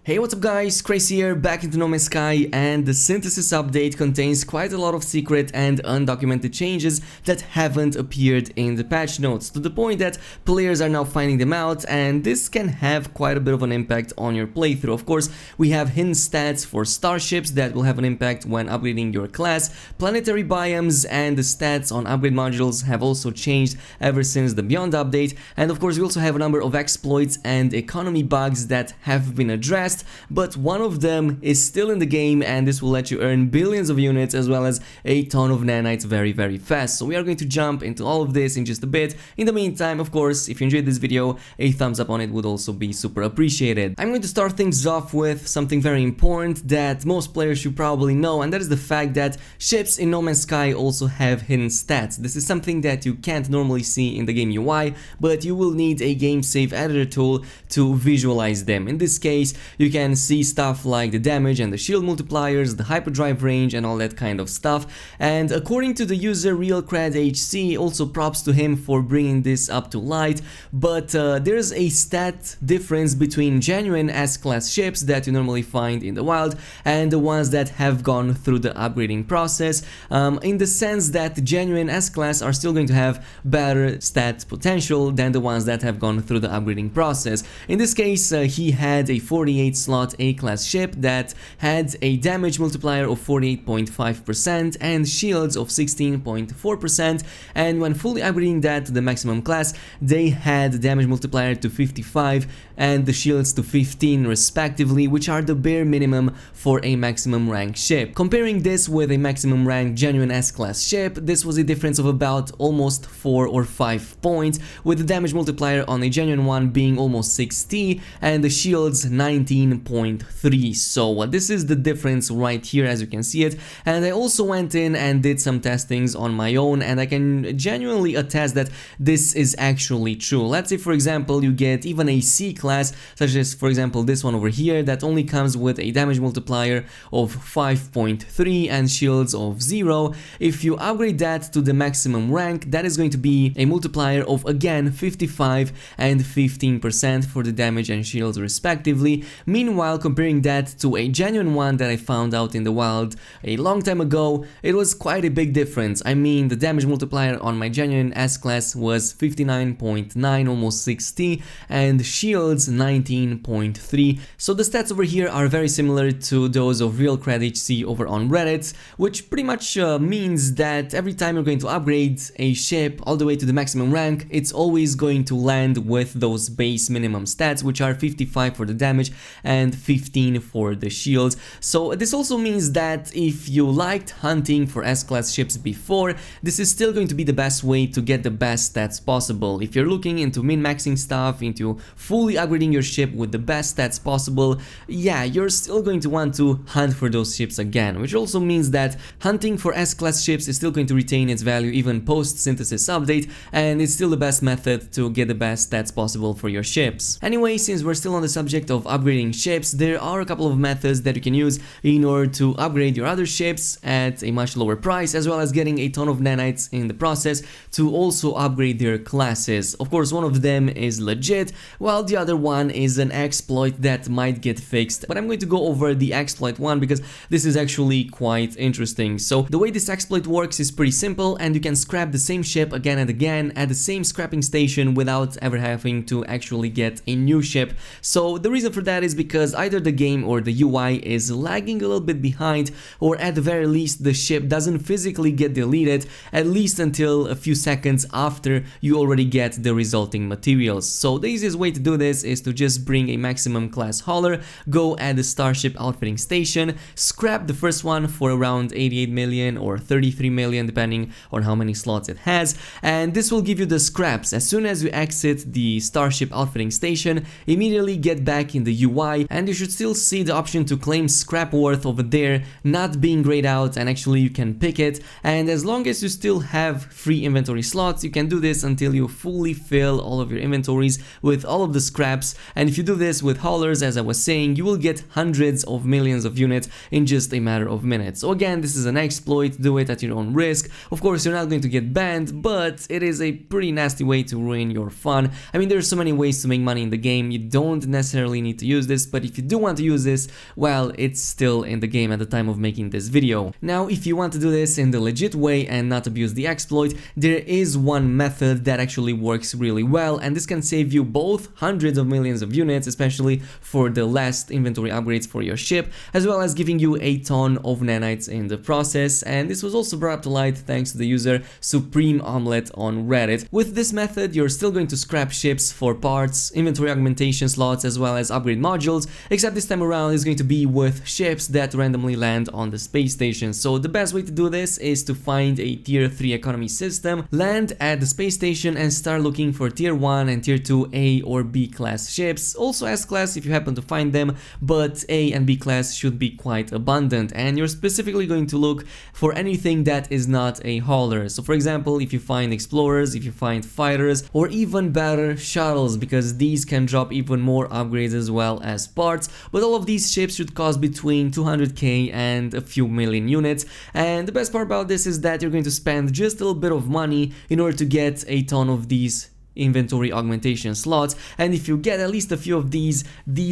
Hey, what's up guys, Crazy here, back into No Man's Sky, and the synthesis update contains quite a lot of secret and undocumented changes that haven't appeared in the patch notes, to the point that players are now finding them out, and this can have quite a bit of an impact on your playthrough. Of course, we have hidden stats for starships that will have an impact when upgrading your class, planetary biomes, and the stats on upgrade modules have also changed ever since the Beyond update, and of course we also have a number of exploits and economy bugs that have been addressed. But one of them is still in the game, and this will let you earn billions of units as well as a ton of nanites very fast. So we are going to jump into all of this in just a bit. In the meantime, of course, if you enjoyed this video, a thumbs up on it would also be super appreciated. I'm going to start things off with something very important that most players should probably know, and that is the fact that ships in No Man's Sky also have hidden stats. This is something that you can't normally see in the game UI, but you will need a game save editor tool to visualize them. In this case, you can see stuff like the damage and the shield multipliers, the hyperdrive range, and all that kind of stuff. And according to the user RealCradHC, also props to him for bringing this up to light, but there's a stat difference between genuine S-class ships that you normally find in the wild and the ones that have gone through the upgrading process, in the sense that genuine S-class are still going to have better stat potential than the ones that have gone through the upgrading process. In this case, he had a 48 slot A-class ship that had a damage multiplier of 48.5% and shields of 16.4%, and when fully upgrading that to the maximum class, they had damage multiplier to 55 and the shields to 15 respectively, which are the bare minimum for a maximum rank ship. Comparing this with a maximum rank genuine S-class ship, this was a difference of about almost 4 or 5 points, with the damage multiplier on a genuine one being almost 60 and the shields 19.3. So this is the difference right here, as you can see it. And I also went in and did some testings on my own, and I can genuinely attest that this is actually true. Let's say, for example, you get even a C class, such as for example this one over here, that only comes with a damage multiplier of 5.3 and shields of 0. If you upgrade that to the maximum rank, that is going to be a multiplier of again 55 and 15% for the damage and shields respectively. Meanwhile, comparing that to a genuine one that I found out in the wild a long time ago, it was quite a big difference. I mean, the damage multiplier on my genuine S-class was 59.9, almost 60, and shields 19.3. So the stats over here are very similar to those of RealCradHC over on Reddit, which pretty much means that every time you're going to upgrade a ship all the way to the maximum rank, it's always going to land with those base minimum stats, which are 55 for the damage and 15 for the shields. So this also means that if you liked hunting for S-class ships before, this is still going to be the best way to get the best stats possible. If you're looking into min-maxing stuff, into fully upgrading your ship with the best stats possible, yeah, you're still going to want to hunt for those ships again, which also means that hunting for S-class ships is still going to retain its value even post-synthesis update, and it's still the best method to get the best stats possible for your ships. Anyway, since we're still on the subject of upgrading ships, there are a couple of methods that you can use in order to upgrade your other ships at a much lower price, as well as getting a ton of nanites in the process to also upgrade their classes. Of course, one of them is legit, while the other one is an exploit that might get fixed, but I'm going to go over the exploit one because this is actually quite interesting. So the way this exploit works is pretty simple, and you can scrap the same ship again and again at the same scrapping station without ever having to actually get a new ship. So the reason for that is because either the game or the UI is lagging a little bit behind, or at the very least the ship doesn't physically get deleted, at least until a few seconds after you already get the resulting materials. So the easiest way to do this is to just bring a maximum class hauler, go at the starship outfitting station, scrap the first one for around 88 million or 33 million depending on how many slots it has, and this will give you the scraps. As soon as you exit the starship outfitting station, immediately get back in the UI, and you should still see the option to claim scrap worth over there not being grayed out, and actually you can pick it, and as long as you still have free inventory slots, you can do this until you fully fill all of your inventories with all of the scrap scraps, and if you do this with haulers, as I was saying, you will get hundreds of millions of units in just a matter of minutes. So again, this is an exploit, do it at your own risk. Of course, you're not going to get banned, but it is a pretty nasty way to ruin your fun. I mean, there's so many ways to make money in the game, you don't necessarily need to use this, but if you do want to use this, well, it's still in the game at the time of making this video. Now, if you want to do this in the legit way and not abuse the exploit, there is one method that actually works really well, and this can save you both hundreds of millions of units, especially for the last inventory upgrades for your ship, as well as giving you a ton of nanites in the process. And this was also brought to light thanks to the user Supreme Omelette on Reddit. With this method, you're still going to scrap ships for parts, inventory augmentation slots, as well as upgrade modules, except this time around is going to be with ships that randomly land on the space station. So the best way to do this is to find a tier 3 economy system, land at the space station, and start looking for tier 1 and tier 2 A or B class ships, also S class if you happen to find them, but A and B class should be quite abundant, and you're specifically going to look for anything that is not a hauler. So for example, if you find explorers, if you find fighters, or even better, shuttles, because these can drop even more upgrades as well as parts, but all of these ships should cost between 200k and a few million units. And the best part about this is that you're going to spend just a little bit of money in order to get a ton of these inventory augmentation slots, and if you get at least a few of these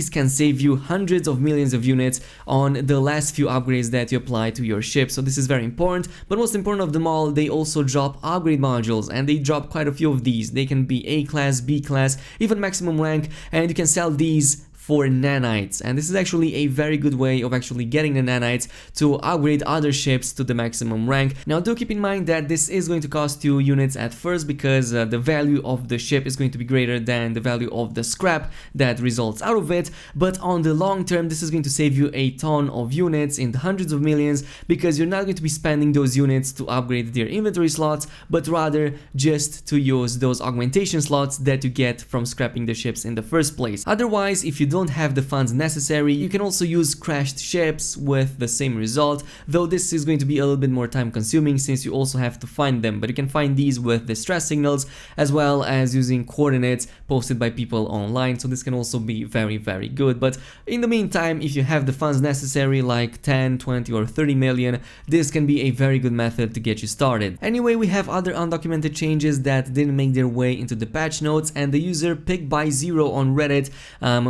can save you hundreds of millions of units on the last few upgrades that you apply to your ship. So this is very important, but most important of them all, they also drop upgrade modules, and they drop quite a few of these. They can be A class, B class, even maximum rank, and you can sell these for nanites, and this is actually a very good way of actually getting the nanites to upgrade other ships to the maximum rank. Now do keep in mind that this is going to cost you units at first, because the value of the ship is going to be greater than the value of the scrap that results out of it, but on the long term this is going to save you a ton of units in the hundreds of millions, because you're not going to be spending those units to upgrade their inventory slots, but rather just to use those augmentation slots that you get from scrapping the ships in the first place. Otherwise, if you don't have the funds necessary, you can also use crashed ships with the same result, though this is going to be a little bit more time consuming since you also have to find them. But you can find these with distress signals, as well as using coordinates posted by people online, so this can also be very good. But in the meantime, if you have the funds necessary, like 10, 20 or 30 million, this can be a very good method to get you started. Anyway, we have other undocumented changes that didn't make their way into the patch notes, and the user PickBy0 on Reddit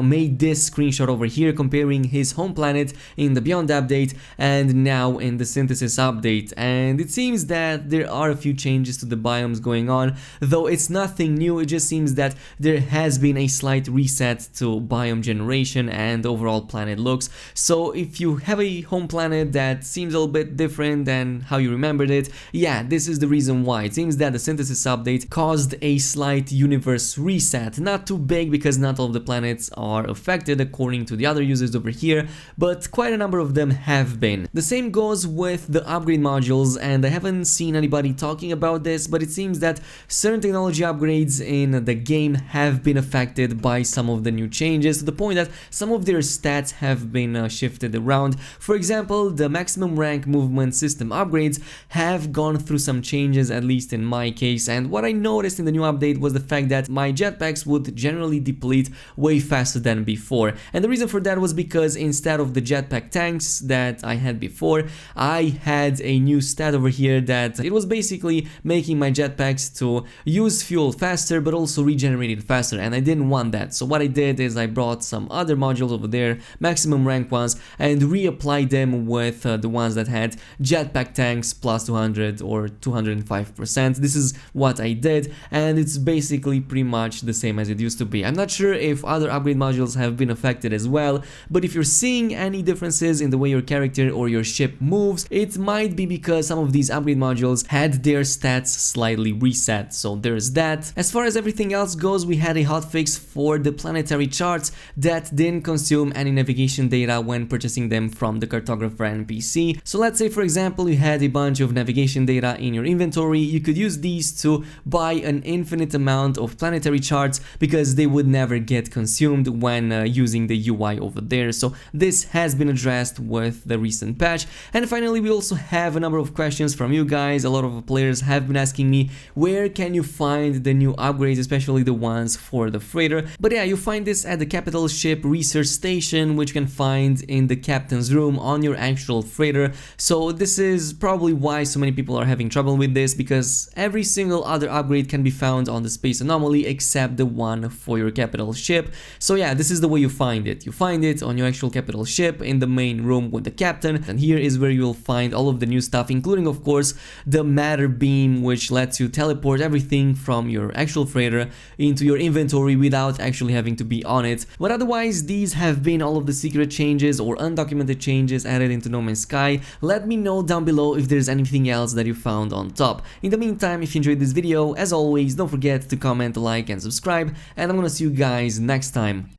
made this screenshot over here comparing his home planet in the Beyond update and now in the Synthesis update, and it seems that there are a few changes to the biomes going on, though it's nothing new. It just seems that there has been a slight reset to biome generation and overall planet looks. So if you have a home planet that seems a little bit different than how you remembered it, yeah, this is the reason why. It seems that the Synthesis update caused a slight universe reset, not too big because not all of the planets are affected according to the other users over here, but quite a number of them have been. The same goes with the upgrade modules, and I haven't seen anybody talking about this, but it seems that certain technology upgrades in the game have been affected by some of the new changes, to the point that some of their stats have been shifted around. For example, the maximum rank movement system upgrades have gone through some changes, at least in my case, and what I noticed in the new update was the fact that my jetpacks would generally deplete way faster than before. And the reason for that was because instead of the jetpack tanks that I had before, I had a new stat over here that it was basically making my jetpacks to use fuel faster but also regenerate it faster, and I didn't want that. So what I did is I brought some other modules over there, maximum rank ones, and reapplied them with the ones that had jetpack tanks plus 200 or 205%. This is what I did, and it's basically pretty much the same as it used to be. I'm not sure if other upgrade modules have been affected as well, but if you're seeing any differences in the way your character or your ship moves, it might be because some of these upgrade modules had their stats slightly reset, so there's that. As far as everything else goes, we had a hotfix for the planetary charts that didn't consume any navigation data when purchasing them from the cartographer NPC. So let's say for example you had a bunch of navigation data in your inventory, you could use these to buy an infinite amount of planetary charts because they would never get consumed when when using the UI over there. So this has been addressed with the recent patch. And finally, we also have a number of questions from you guys. A lot of players have been asking me, where can you find the new upgrades, especially the ones for the freighter? But yeah, you find this at the capital ship research station, which you can find in the captain's room on your actual freighter. So this is probably why so many people are having trouble with this, because every single other upgrade can be found on the space anomaly except the one for your capital ship. So yeah, this is the way you find it. You find it on your actual capital ship in the main room with the captain, and here is where you'll find all of the new stuff, including of course the matter beam, which lets you teleport everything from your actual freighter into your inventory without actually having to be on it. But otherwise, these have been all of the secret changes or undocumented changes added into No Man's Sky. Let me know down below if there's anything else that you found on top. In the meantime, if you enjoyed this video, as always, don't forget to comment, like and subscribe, and I'm gonna see you guys next time.